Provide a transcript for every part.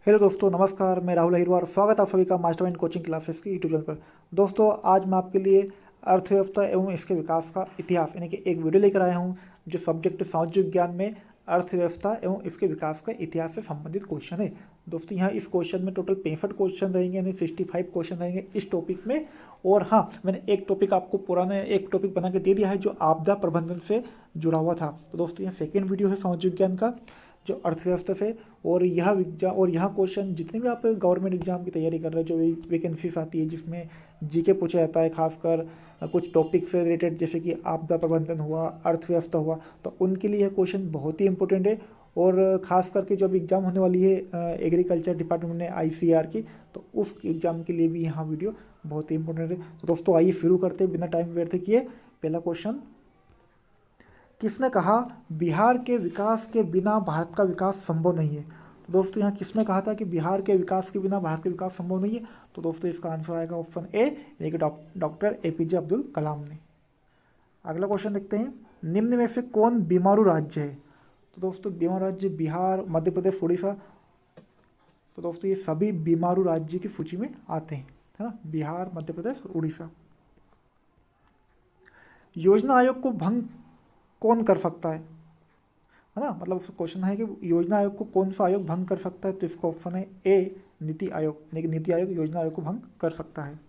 Hello दोस्तों, नमस्कार। मैं राहुल अहिरवार। स्वागत है आप सभी का मास्टरमाइंड कोचिंग क्लासेस की यूट्यूब चैनल पर। दोस्तों, आज मैं आपके लिए अर्थव्यवस्था एवं इसके विकास का इतिहास यानी कि एक वीडियो लेकर आया हूं, जो सब्जेक्ट सामाजिक विज्ञान में अर्थव्यवस्था एवं इसके विकास का इतिहास से संबंधित क्वेश्चन है। दोस्तों, यहाँ इस क्वेश्चन में टोटल 65 क्वेश्चन रहेंगे, यानी 65 क्वेश्चन रहेंगे इस टॉपिक में। और हाँ, मैंने एक टॉपिक आपको पुराना एक टॉपिक बना के दे दिया है जो आपदा प्रबंधन से जुड़ा हुआ था। तो दोस्तों, यह सेकेंड वीडियो है सामाजिक विज्ञान का जो अर्थव्यवस्था से। और यह एग्जाम और यहाँ क्वेश्चन जितने भी आप गवर्नमेंट एग्जाम की तैयारी कर रहे हैं, जो भी वैकेंसीज आती है जिसमें जीके पूछा जाता है, खासकर कुछ टॉपिक से रिलेटेड, जैसे कि आपदा प्रबंधन हुआ, अर्थव्यवस्था हुआ, तो उनके लिए यह क्वेश्चन बहुत ही इंपॉर्टेंट है। और ख़ास करके जब एग्ज़ाम होने वाली है एग्रीकल्चर डिपार्टमेंट ने आईसीआर की, तो उस एग्ज़ाम के लिए भी यहाँ वीडियो बहुत ही इंपॉर्टेंट है। तो दोस्तों, आइए शुरू करते हैं बिना टाइम व्यर्थ किए। पहला क्वेश्चन, किसने कहा बिहार के विकास के बिना भारत का विकास संभव नहीं है? तो दोस्तों, यहाँ किसने कहा था कि बिहार के विकास के बिना भारत का विकास संभव नहीं है? तो दोस्तों, इसका आंसर आएगा ऑप्शन ए, यानी कि डॉक्टर एपीजे अब्दुल कलाम ने। अगला क्वेश्चन देखते हैं, निम्न में से कौन बीमारू राज्य है? तो दोस्तों, बीमारू राज्य बिहार, मध्य प्रदेश, उड़ीसा। तो दोस्तों, ये सभी बीमारू राज्य की सूची में आते हैं, है ना, बिहार, मध्य प्रदेश, उड़ीसा। योजना आयोग को भंग कौन कर सकता है ना, मतलब क्वेश्चन है कि योजना आयोग को कौन सा आयोग भंग कर सकता है? तो इसका ऑप्शन है ए, नीति आयोग, यानी कि नीति आयोग योजना आयोग को भंग कर सकता है।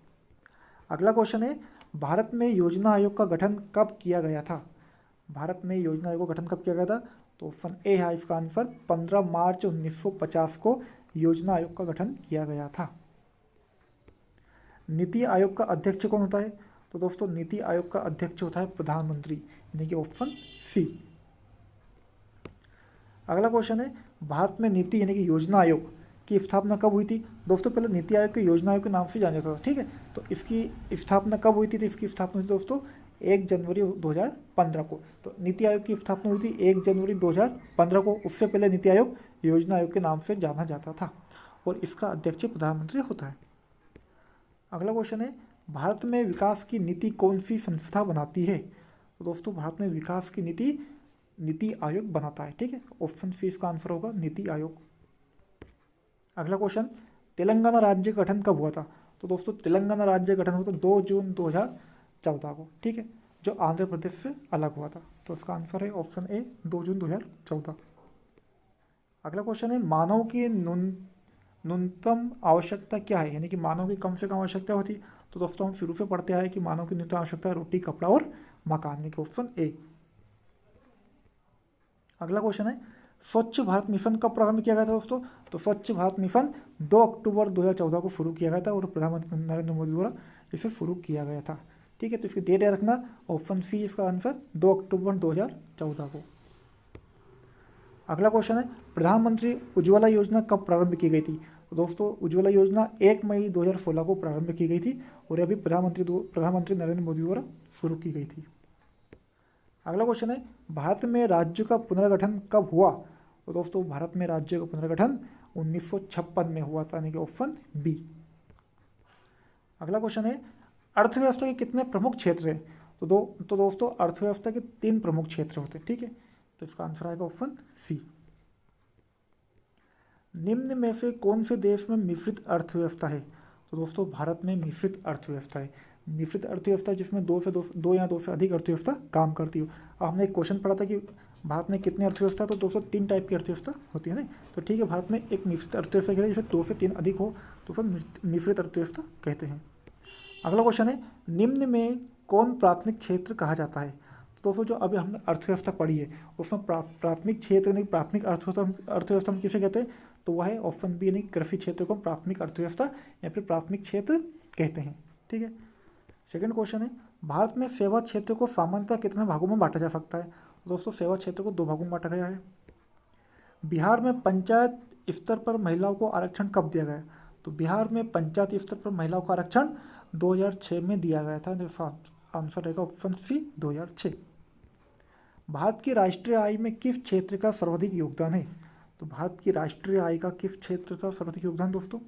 अगला क्वेश्चन है, भारत में योजना आयोग का गठन कब किया गया था? भारत में योजना आयोग का गठन कब किया गया था? तो ऑप्शन ए है इसका आंसर, 15 मार्च 1950 को योजना आयोग का गठन किया गया था। नीति आयोग का अध्यक्ष कौन होता है? तो दोस्तों, नीति आयोग का अध्यक्ष होता है प्रधानमंत्री, यानी कि ऑप्शन सी। अगला क्वेश्चन है, भारत में नीति यानी कि योजना आयोग की स्थापना कब हुई थी? दोस्तों, पहले नीति आयोग के योजना आयोग के नाम से जाना जाता था, ठीक है। तो इसकी स्थापना कब हुई थी? तो इसकी स्थापना हुई थी दोस्तों 1 जनवरी 2015 को। तो नीति आयोग की स्थापना हुई थी 1 जनवरी 2015 को। उससे पहले नीति आयोग योजना आयोग के नाम से जाना जाता था और इसका अध्यक्ष प्रधानमंत्री होता है। अगला क्वेश्चन है, भारत में विकास की नीति कौन सी संस्था बनाती है? तो दोस्तों, भारत में विकास की नीति नीति आयोग बनाता है, ठीक है। ऑप्शन सी इसका आंसर होगा, नीति आयोग। अगला क्वेश्चन, तेलंगाना राज्य गठन कब हुआ था? तो दोस्तों, तेलंगाना राज्य गठन हुआ था 2 जून 2014 को, ठीक है, जो आंध्र प्रदेश से अलग हुआ था। तो इसका आंसर है ऑप्शन ए, 2 जून 2014। अगला क्वेश्चन है, मानव की न्यूनतम आवश्यकता क्या है, यानी कि मानव की कम से कम आवश्यकता होती? तो दोस्तों, हम शुरू से पढ़ते आए कि मानव की न्यूनतम आवश्यकता है रोटी, कपड़ा और मकान, यानी कि ऑप्शन ए। अगला क्वेश्चन है, स्वच्छ भारत मिशन कब प्रारंभ किया गया था दोस्तों? तो स्वच्छ भारत मिशन 2 अक्टूबर 2014 को शुरू किया गया था और प्रधानमंत्री नरेंद्र मोदी द्वारा इसे शुरू किया गया था, ठीक है। तो इसकी डेट याद रखना, ऑप्शन सी इसका आंसर, 2 अक्टूबर 2014 को। अगला क्वेश्चन है, प्रधानमंत्री उज्ज्वला योजना कब प्रारंभ की गई थी? तो दोस्तों, उज्ज्वला योजना 1 मई 2016 को प्रारंभ की गई थी और अभी प्रधानमंत्री नरेंद्र मोदी द्वारा शुरू की गई थी। अगला क्वेश्चन है, भारत में राज्य का पुनर्गठन कब हुआ? तो दोस्तों, भारत में राज्य का पुनर्गठन 1956 में हुआ था, यानी कि ऑप्शन बी। अगला क्वेश्चन है, अर्थव्यवस्था के कितने प्रमुख क्षेत्र हैं? तो दोस्तों, अर्थव्यवस्था के 3 प्रमुख क्षेत्र होते हैं, ठीक है। तो इसका आंसर आएगा ऑप्शन सी। निम्न में से कौन से देश में मिश्रित अर्थव्यवस्था है? तो दोस्तों, भारत में मिश्रित अर्थव्यवस्था है। मिश्रित अर्थव्यवस्था जिसमें दो या दो से अधिक अर्थव्यवस्था काम करती हो। अब हमने एक क्वेश्चन पढ़ा था कि भारत में कितनी अर्थव्यवस्था, तो दोस्तों 3 टाइप की अर्थव्यवस्था होती है ना। तो ठीक है, भारत में एक मिश्रित अर्थव्यवस्था कहते हैं, जिसमें 2 से 3 अधिक हो तो फिर मिश्रित अर्थव्यवस्था कहते हैं। अगला क्वेश्चन है, निम्न में कौन प्राथमिक क्षेत्र कहा जाता है? तो दोस्तों, जो अभी हमने अर्थव्यवस्था पढ़ी है उसमें प्राथमिक क्षेत्र यानी प्राथमिक अर्थव्यवस्था हम किसे कहते हैं? तो वह है ऑप्शन बी, यानी कृषि क्षेत्र को हम प्राथमिक अर्थव्यवस्था या फिर प्राथमिक क्षेत्र कहते हैं, ठीक है। सेकंड क्वेश्चन है, भारत में सेवा क्षेत्र को सामान्यतः कितने भागों में बांटा जा सकता है? तो दोस्तों, सेवा क्षेत्र को 2 भागों में बांटा गया है। बिहार में पंचायत स्तर पर महिलाओं को आरक्षण कब दिया गया? तो बिहार में पंचायत स्तर पर महिलाओं को आरक्षण 2006 में दिया गया था। आंसर रहेगा ऑप्शन सी, 2006। भारत की राष्ट्रीय आय में किस क्षेत्र का सर्वाधिक योगदान है? तो भारत की राष्ट्रीय आय का किस क्षेत्र का सर्वाधिक योगदान दोस्तों?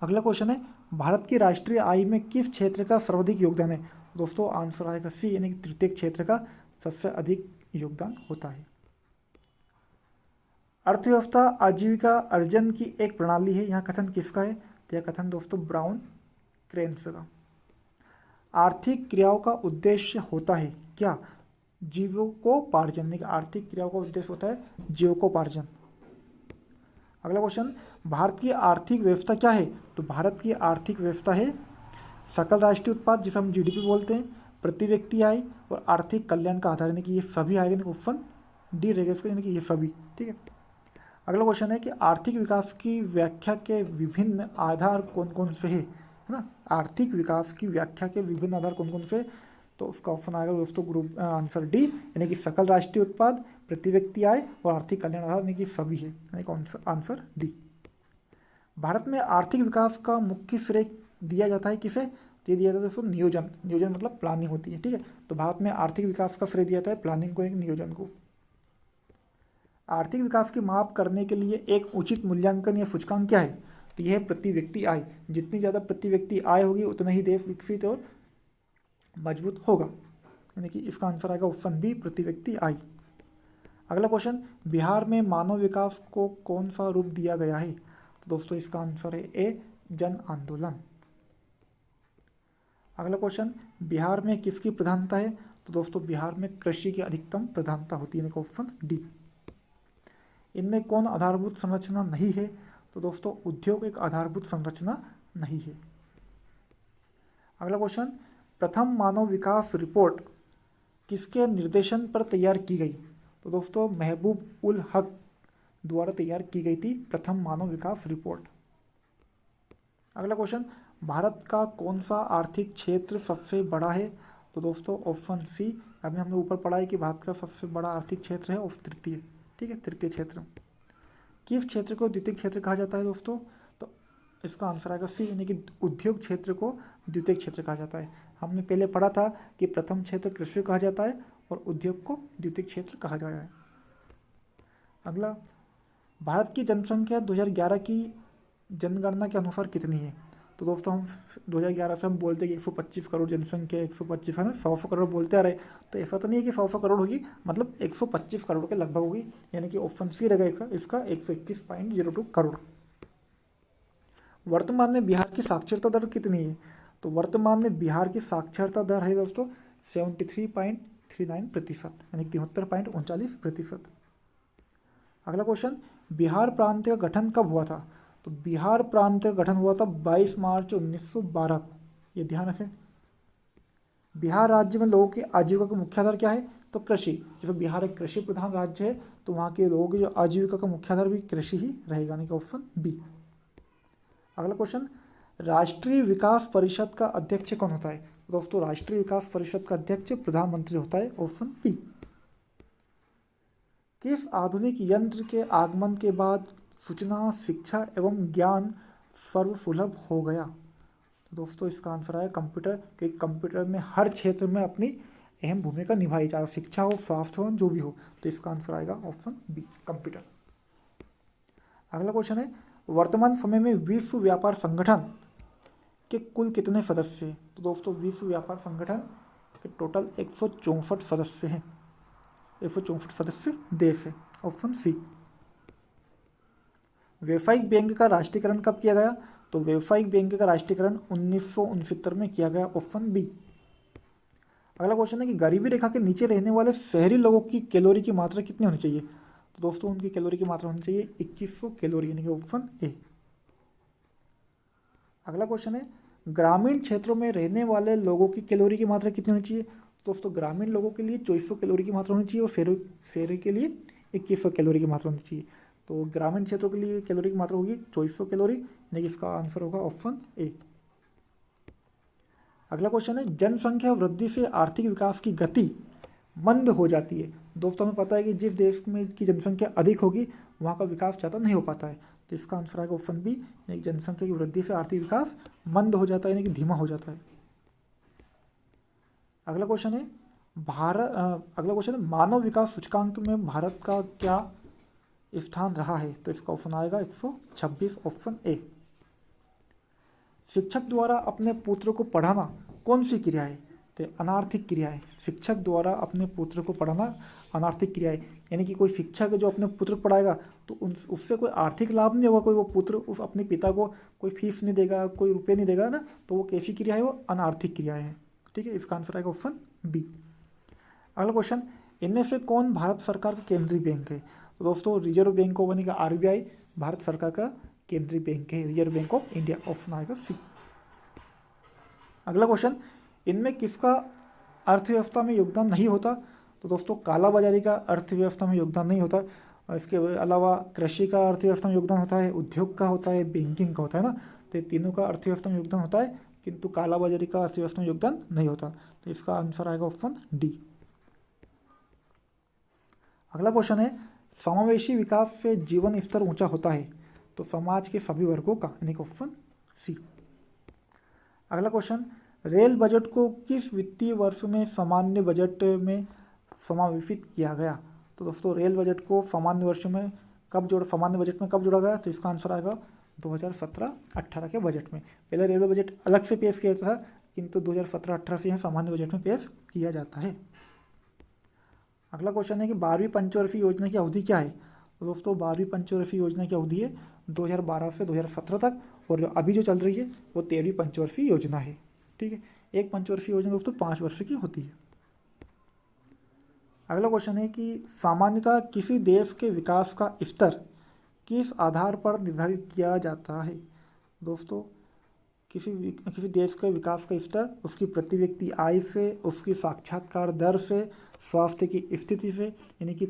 अगला क्वेश्चन है, भारत की राष्ट्रीय आय में किस क्षेत्र का सर्वाधिक योगदान है? दोस्तों, आंसर आएगा सी, यानी कि तृतीय क्षेत्र का सबसे अधिक योगदान होता है। अर्थव्यवस्था आजीविका अर्जन की एक प्रणाली है, यहाँ कथन किसका है? तो यह कथन दोस्तों ब्राउन क्रेन्स का। आर्थिक क्रियाओं का उद्देश्य होता है क्या? जीविकोपार्जन। आर्थिक क्रियाओं का उद्देश्य होता है जीविकोपार्जन। अगला क्वेश्चन, भारत की आर्थिक व्यवस्था क्या है? तो भारत की आर्थिक व्यवस्था है सकल राष्ट्रीय उत्पाद, जिसे हम जीडीपी बोलते हैं, प्रति व्यक्ति आय और आर्थिक कल्याण का आधार, यानी कि ये सभी आएगा। ऑप्शन डी रहेगा इसका, यानी कि ये सभी। ठीक है। अगला क्वेश्चन है कि आर्थिक विकास की व्याख्या के विभिन्न आधार कौन कौन से है ना? आर्थिक विकास की व्याख्या के विभिन्न आधार कौन कौन से? तो उसका ऑप्शन आएगा दोस्तों ग्रुप आंसर डी, यानी कि सकल राष्ट्रीय उत्पाद, प्रति व्यक्ति आय और आर्थिक कल्याण आधार, यानी कि सभी है, यानी कि आंसर डी। भारत में आर्थिक विकास का मुख्य श्रेय दिया जाता है किसे? तो ये दिया जाता है दोस्तों नियोजन। नियोजन मतलब प्लानिंग होती है। ठीक है। तो भारत में आर्थिक विकास का श्रेय दिया जाता है प्लानिंग को, एक नियोजन को। आर्थिक विकास की माप करने के लिए एक उचित मूल्यांकन या सूचकांक क्या है? तो यह है प्रति व्यक्ति आय। जितनी ज़्यादा प्रति व्यक्ति आय होगी उतना ही देश विकसित और मजबूत होगा, यानी कि इसका आंसर आएगा ऑप्शन बी, प्रति व्यक्ति आय। अगला क्वेश्चन, बिहार में मानव विकास को कौन सा रूप दिया गया है? तो दोस्तों इसका आंसर है ए, जन आंदोलन। अगला क्वेश्चन, बिहार में किसकी प्रधानता है? तो दोस्तों बिहार में कृषि की अधिकतम प्रधानता होती है, ऑप्शन डी। इनमें कौन आधारभूत संरचना नहीं है? तो दोस्तों उद्योग एक आधारभूत संरचना नहीं है। अगला क्वेश्चन, प्रथम मानव विकास रिपोर्ट किसके निर्देशन पर तैयार की गई? तो दोस्तों महबूब उल हक द्वारा तैयार की गई थी प्रथम मानव विकास रिपोर्ट। अगला क्वेश्चन, भारत का कौन सा आर्थिक क्षेत्र सबसे बड़ा है? तो दोस्तों ऑप्शन सी, अभी हमने ऊपर पढ़ा है कि भारत का सबसे बड़ा आर्थिक क्षेत्र है और तृतीय। ठीक है, तृतीय क्षेत्र। किस क्षेत्र को द्वितीय क्षेत्र कहा जाता है दोस्तों? तो इसका आंसर आएगा सी, यानी कि उद्योग क्षेत्र को द्वितीय क्षेत्र कहा जाता है। हमने पहले पढ़ा था कि प्रथम क्षेत्र कृषि कहा जाता है और उद्योग को द्वितीय क्षेत्र कहा गया है। अगला, भारत की जनसंख्या 2011 की जनगणना के अनुसार कितनी है? तो दोस्तों हम 2011 से हम बोलते हैं कि 125 करोड़ जनसंख्या, 125 है ना, 100 करोड़ बोलते आ रहे। तो ऐसा तो नहीं है कि 100 करोड़ होगी, मतलब 125 करोड़ के लगभग होगी, यानी कि ऑप्शन सी रहेगा इसका 121.02 करोड़। वर्तमान में बिहार की साक्षरता दर कितनी है? तो वर्तमान में बिहार की साक्षरता दर है दोस्तों 73.39%, यानी 73.39%। अगला क्वेश्चन, बिहार प्रांत का गठन कब हुआ था? तो बिहार प्रांत का गठन हुआ था 22 मार्च 1912 को, ये ध्यान रखें। बिहार राज्य में लोगों की आजीविका का मुख्य आधार क्या है? तो कृषि। जैसे बिहार एक कृषि प्रधान राज्य है तो वहाँ के लोगों की जो आजीविका का मुख्य आधार भी कृषि ही रहेगा, यानी कि ऑप्शन बी। अगला क्वेश्चन, राष्ट्रीय विकास परिषद का अध्यक्ष कौन होता है? दोस्तों राष्ट्रीय विकास परिषद का अध्यक्ष प्रधानमंत्री होता है, ऑप्शन बी। किस आधुनिक यंत्र के आगमन के बाद सूचना, शिक्षा एवं ज्ञान सर्वसुलभ हो गया? तो दोस्तों इसका आंसर है कंप्यूटर, कि कंप्यूटर ने हर क्षेत्र में अपनी अहम भूमिका निभाई, चाहे शिक्षा हो, स्वास्थ्य हो, जो भी हो। तो इसका आंसर आएगा ऑप्शन बी, कंप्यूटर। अगला क्वेश्चन है, वर्तमान समय में विश्व व्यापार संगठन के कुल कितने सदस्य हैं? तो दोस्तों विश्व व्यापार संगठन के टोटल 164 सदस्य हैं, 164 सदस्य देश है, ऑप्शन सी। व्यावसायिक बैंक का राष्ट्रीयकरण कब किया गया? तो व्यावसायिक बैंक का राष्ट्रीयकरण 1969 में किया गया, ऑप्शन बी। अगला क्वेश्चन है कि गरीबी रेखा के नीचे रहने वाले शहरी लोगों की कैलोरी की मात्रा कितनी होनी चाहिए? तो दोस्तों उनकी कैलोरी की मात्रा होनी चाहिए 2100 कैलोरी, यानी कि ऑप्शन ए। अगला क्वेश्चन है, ग्रामीण क्षेत्रों में रहने वाले लोगों की कैलोरी की मात्रा कितनी होनी चाहिए? दोस्तों ग्रामीण लोगों के लिए 2400 कैलोरी की मात्रा होनी चाहिए और शहरी के लिए 2100 कैलोरी की मात्रा होनी चाहिए। तो ग्रामीण क्षेत्रों के लिए कैलोरी की मात्रा होगी 2400 कैलोरी, यानी कि इसका आंसर होगा ऑप्शन ए। अगला क्वेश्चन है, जनसंख्या वृद्धि से आर्थिक विकास की गति मंद हो जाती है। दोस्तों हमें पता है कि जिस देश में की जनसंख्या अधिक होगी वहाँ का विकास ज़्यादा नहीं हो पाता है। तो इसका आंसर आएगा ऑप्शन बी, यानी कि जनसंख्या की वृद्धि से आर्थिक विकास मंद हो जाता है, यानी कि धीमा हो जाता है। अगला क्वेश्चन है, अगला क्वेश्चन है, मानव विकास सूचकांक में भारत का क्या स्थान रहा है? तो इसका ऑप्शन आएगा 126, ऑप्शन ए। शिक्षक द्वारा अपने पुत्र को पढ़ाना कौन सी क्रिया है? तो अनार्थिक क्रियाएं, शिक्षक द्वारा अपने पुत्र को पढ़ाना अनार्थिक क्रियाएं, यानी कि कोई शिक्षक जो अपने पुत्र को पढ़ाएगा तो उससे कोई आर्थिक लाभ नहीं होगा, कोई वो पुत्र उस अपने पिता को कोई फीस नहीं देगा, कोई रुपये नहीं देगा ना, तो वो कैसी क्रिया है, वो अनार्थिक क्रियाएं हैं। ठीक है, इसका आंसर आएगा ऑप्शन बी। अगला क्वेश्चन, इनमें से कौन भारत सरकार का केंद्रीय बैंक है? तो दोस्तों रिजर्व बैंक ऑफ बनेगा RBI, भारत सरकार का केंद्रीय बैंक है reserve bank of India, option आएगा सी। अगला क्वेश्चन, इनमें किसका अर्थव्यवस्था में योगदान नहीं होता? तो दोस्तों कालाबाजारी का अर्थव्यवस्था में योगदान नहीं होता, और इसके अलावा कृषि का अर्थव्यवस्था में योगदान होता है, उद्योग का होता है, बैंकिंग का होता है ना, तो तीनों का अर्थव्यवस्था में योगदान होता है, किंतु कालाबाजारी का अर्थव्यवस्था में योगदान नहीं होता, तो इसका आंसर आएगा ऑप्शन डी। अगला क्वेश्चन है, समावेशी विकास से जीवन स्तर ऊंचा होता है, तो समाज के सभी वर्गों का, यानी कि ऑप्शन सी। अगला क्वेश्चन, रेल बजट को किस वित्तीय वर्ष में सामान्य बजट में समावेशित किया गया? तो दोस्तों रेल बजट को सामान्य सामान्य बजट में कब जोड़ा गया? तो इसका आंसर आएगा 2017-18 के बजट में। पहले रेलवे बजट अलग से पेश किया था, किंतु 2017-18 से यह सामान्य बजट में पेश किया जाता है। अगला क्वेश्चन है कि 12वीं पंचवर्षीय योजना की अवधि क्या है? तो दोस्तों 12वीं पंचवर्षीय योजना की अवधि है 2012 से 2017 तक, और जो अभी जो चल रही है वो 13वीं पंचवर्षीय योजना है। ठीक है, एक पंचवर्षीय योजना दोस्तों 5 वर्ष की होती है। अगला क्वेश्चन है कि सामान्यतः किसी देश के विकास का स्तर किस आधार पर निर्धारित किया जाता है? दोस्तों किसी देश के विकास का स्तर उसकी प्रति व्यक्ति आय से, उसकी साक्षात्कार दर से, स्वास्थ्य की स्थिति से, यानी कि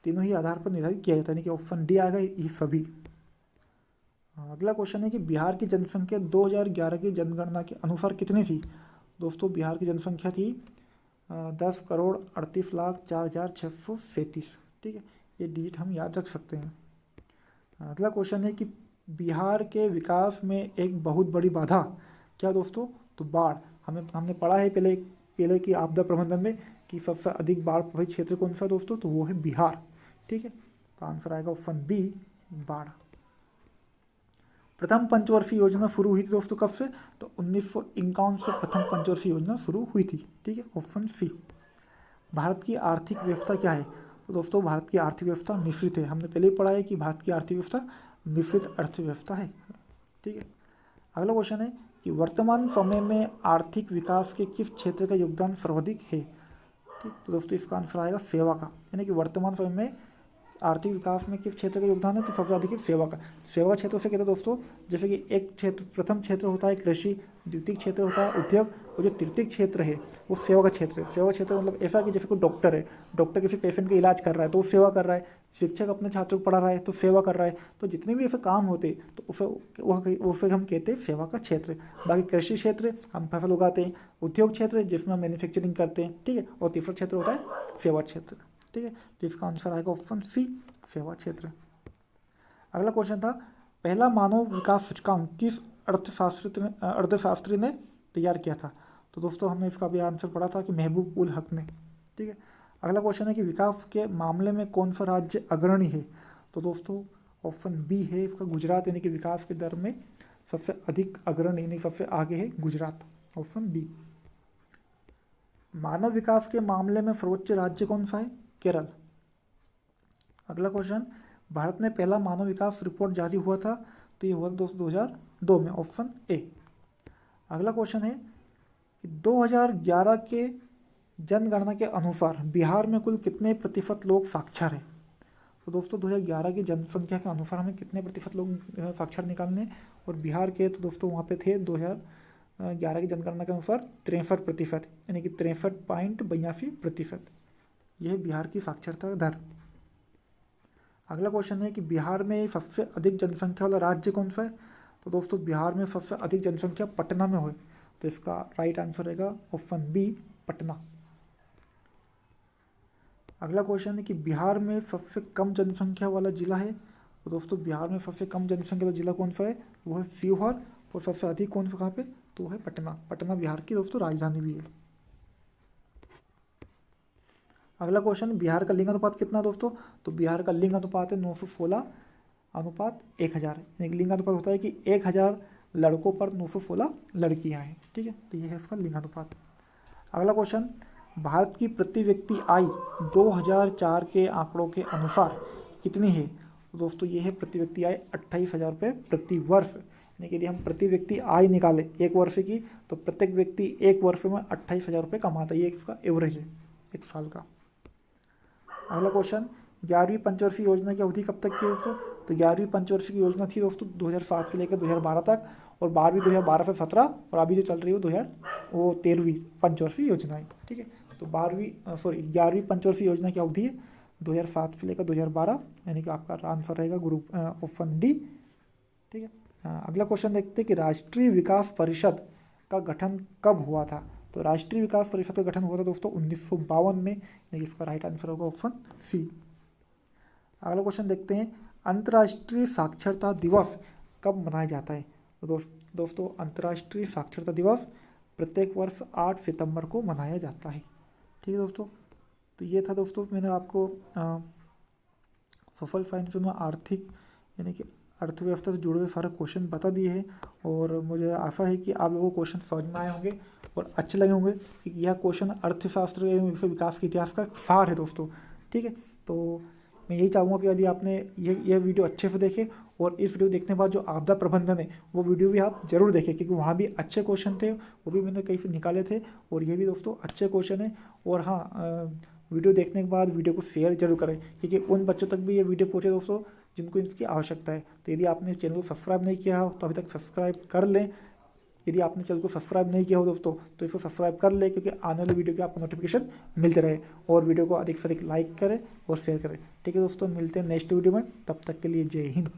तीनों ही आधार पर निर्धारित किया जाता है, यानी कि ऑप्शन डी आएगा ये सभी। अगला क्वेश्चन है कि बिहार की जनसंख्या 2011 की जनगणना के अनुसार कितनी थी? दोस्तों बिहार की जनसंख्या थी 10,38,04,637। ठीक है, ये डिजिट हम याद रख सकते हैं। अगला क्वेश्चन है कि बिहार के विकास में एक बहुत बड़ी बाधा क्या दोस्तों? तो बाढ़। हमने पढ़ा है पहले की आपदा प्रबंधन में कि सबसे अधिक बाढ़ प्रभावित क्षेत्र कौन सा दोस्तों? तो वो है बिहार। ठीक है, तो आंसर आएगा ऑप्शन बी, बाढ़। प्रथम पंचवर्षीय योजना शुरू हुई थी दोस्तों कब से? तो 1951 से प्रथम पंचवर्षीय योजना शुरू हुई थी। ठीक है, ऑप्शन सी। भारत की आर्थिक व्यवस्था क्या है? तो दोस्तों भारत की आर्थिक व्यवस्था मिश्रित है। हमने पहले ही पढ़ा है कि भारत की आर्थिक व्यवस्था मिश्रित अर्थव्यवस्था है। ठीक है, अगला क्वेश्चन है कि वर्तमान समय में आर्थिक विकास के किस क्षेत्र का योगदान सर्वाधिक है? ठीक, तो दोस्तों इसका आंसर आएगा सेवा का, यानी कि वर्तमान समय में आर्थिक विकास में किस क्षेत्र का योगदान है? तो सबसे अधिक सेवा का। सेवा क्षेत्र से कहते हैं दोस्तों, जैसे कि एक क्षेत्र, प्रथम क्षेत्र होता है कृषि, द्वितीय क्षेत्र होता है उद्योग, और जो तृतीय क्षेत्र है वो सेवा का क्षेत्र है। सेवा क्षेत्र मतलब ऐसा कि जैसे कोई डॉक्टर है, डॉक्टर किसी पेशेंट का इलाज कर रहा है तो वो सेवा कर रहा है, शिक्षक अपने छात्रों को पढ़ा रहा है तो सेवा कर रहा है, तो जितने भी ऐसे काम होते तो उसे हम कहते हैं सेवा का क्षेत्र। बाकी कृषि क्षेत्र हम फसल उगाते हैं, उद्योग क्षेत्र जिसमें हम मैन्युफैक्चरिंग करते हैं। ठीक है, और तीसरा क्षेत्र होता है सेवा क्षेत्र। ठीक है, तो इसका आंसर आएगा ऑप्शन सी, सेवा क्षेत्र। अगला क्वेश्चन था, पहला मानव विकास सूचकांक किस अर्थशास्त्री ने तैयार किया था? तो दोस्तों हमने इसका भी आंसर पढ़ा था कि महबूब उल हक ने। ठीक है, अगला क्वेश्चन है कि विकास के मामले में कौन सा राज्य अग्रणी है? तो दोस्तों ऑप्शन बी है इसका, गुजरात, यानी कि विकास के दर में सबसे अधिक अग्रणी, यानी सबसे आगे है गुजरात, ऑप्शन बी। मानव विकास के मामले में सर्वोच्च राज्य कौन सा है? केरल। अगला क्वेश्चन, भारत में पहला मानव विकास रिपोर्ट जारी हुआ था, तो ये हुआ दोस्तों 2002 में, ऑप्शन ए। अगला क्वेश्चन है कि 2011 के जनगणना के अनुसार बिहार में कुल कितने प्रतिशत लोग साक्षर हैं? तो दोस्तों 2011 की जनसंख्या के अनुसार हमें कितने प्रतिशत लोग साक्षर निकालने, और बिहार के तो दोस्तों वहाँ पे थे 2011 की जनगणना के अनुसार 63%, यानी कि 63.82%। यह बिहार की साक्षरता दर। अगला क्वेश्चन है कि बिहार में सबसे अधिक जनसंख्या वाला राज्य कौन सा है? तो दोस्तों बिहार में सबसे अधिक जनसंख्या पटना में हुई, तो इसका राइट आंसर रहेगा ऑप्शन बी, पटना। अगला क्वेश्चन है कि बिहार में सबसे कम जनसंख्या वाला जिला है? तो दोस्तों बिहार में सबसे कम जनसंख्या वाला जिला कौन सा है? वो है शिवहर, और सबसे अधिक कौन सा कहाँ पे? तो वो है पटना। पटना बिहार की दोस्तों राजधानी भी है। अगला क्वेश्चन, बिहार का लिंग अनुपात कितना है दोस्तों? तो बिहार का लिंग अनुपात है 916:1000, यानी लिंग अनुपात होता है कि 1000 लड़कों पर 916 लड़कियां हैं। ठीक है, तो ये है इसका लिंग अनुपात। अगला क्वेश्चन, भारत की प्रति व्यक्ति आय 2004 के आंकड़ों के अनुसार कितनी है? तो दोस्तों ये है प्रति व्यक्ति आय 28,000 रुपये प्रति वर्ष। यानी कि यदि हम प्रति व्यक्ति आय निकालें एक वर्ष की, तो प्रत्येक व्यक्ति एक वर्ष में 28,000 रुपये कमाता है। ये इसका एवरेज है एक साल का। अगला क्वेश्चन, 11वीं पंचवर्षीय योजना की अवधि कब तक की है दोस्तों? तो 11वीं पंचवर्षीय की योजना थी दोस्तों 2007 से लेकर 2012 तक, और 12वीं 2012 से 17, और अभी जो चल रही है वो 13वीं पंचवर्षीय योजना है। ठीक है, तो 11वीं पंचवर्षीय योजना की अवधि है 2007 से लेकर 2012, यानी कि आपका आंसर रहेगा ग्रुप ऑप्शन डी। ठीक है, अगला क्वेश्चन देखते हैं कि राष्ट्रीय विकास परिषद का गठन कब हुआ था? तो राष्ट्रीय विकास परिषद का गठन हुआ था दोस्तों 1952 में, यानी कि इसका राइट आंसर होगा ऑप्शन सी। अगला क्वेश्चन देखते हैं, अंतर्राष्ट्रीय साक्षरता दिवस कब मनाया जाता है? तो दोस्तों अंतर्राष्ट्रीय साक्षरता दिवस प्रत्येक वर्ष 8 सितंबर को मनाया जाता है। ठीक है दोस्तों, तो ये था दोस्तों, मैंने आपको सोशल साइंस में आर्थिक यानी कि अर्थव्यवस्था से जुड़े हुए सारे क्वेश्चन बता दिए हैं, और मुझे आशा है कि आप लोगों को क्वेश्चन समझ में आए होंगे और अच्छे लगे होंगे, क्योंकि यह क्वेश्चन अर्थशास्त्र एवं विकास के इतिहास का सार है दोस्तों। ठीक है, तो मैं यही चाहूँगा कि यदि आपने यह वीडियो अच्छे से देखे, और इस वीडियो देखने के बाद जो आपदा प्रबंधन है वो वीडियो भी आप जरूर देखें, क्योंकि वहाँ भी अच्छे क्वेश्चन थे, वो भी मैंने कहीं से निकाले थे, और ये भी दोस्तों अच्छे क्वेश्चन है। और हाँ, वीडियो देखने के बाद वीडियो को शेयर जरूर करें, क्योंकि उन बच्चों तक भी ये वीडियो पहुँचे दोस्तों जिनको इसकी आवश्यकता है। तो यदि आपने चैनल को सब्सक्राइब नहीं किया हो तो अभी तक सब्सक्राइब कर लें। यदि आपने चैनल को सब्सक्राइब नहीं किया हो दोस्तों, तो इसको सब्सक्राइब कर लें, क्योंकि आने वाले वीडियो के आपको नोटिफिकेशन मिलते रहे। और वीडियो को अधिक से अधिक लाइक करें और शेयर करें। ठीक है दोस्तों, मिलते हैं नेक्स्ट वीडियो में, तब तक के लिए जय हिंद।